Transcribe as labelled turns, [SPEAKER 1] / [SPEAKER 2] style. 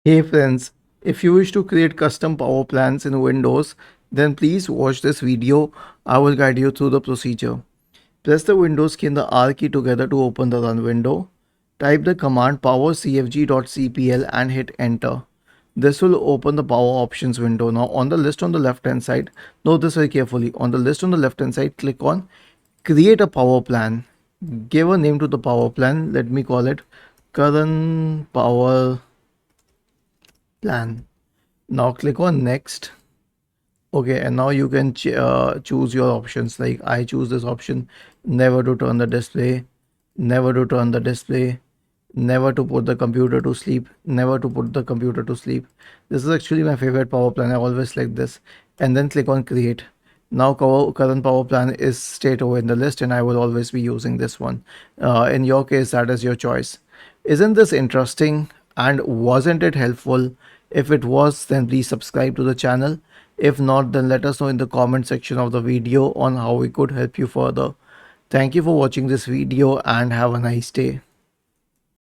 [SPEAKER 1] Hey friends, if you wish to create custom power plans in Windows, then please watch this video. I will guide you through the procedure. Press the Windows key and the R key together to open the run window. Type the command powercfg.cpl and hit enter. This will open the power options window. Now on the list on the left hand side, note this very carefully. On the list on the left hand side, click on create a power plan. Give a name to the power plan. Let me call it current power plan. Now click on next. Okay, and now you can choose your options. Like I choose this option, never to turn the display, never to turn the display, never to put the computer to sleep, never to put the computer to sleep. This is actually my favorite power plan. I always like this. And then click on create. Now current power plan is straight over in the list and I will always be using this one. In your case, that is your choice. Isn't this interesting? And wasn't it helpful? If it was, then please subscribe to the channel. If not, then let us know in the comment section of the video on how we could help you further. Thank you for watching this video and have a nice day.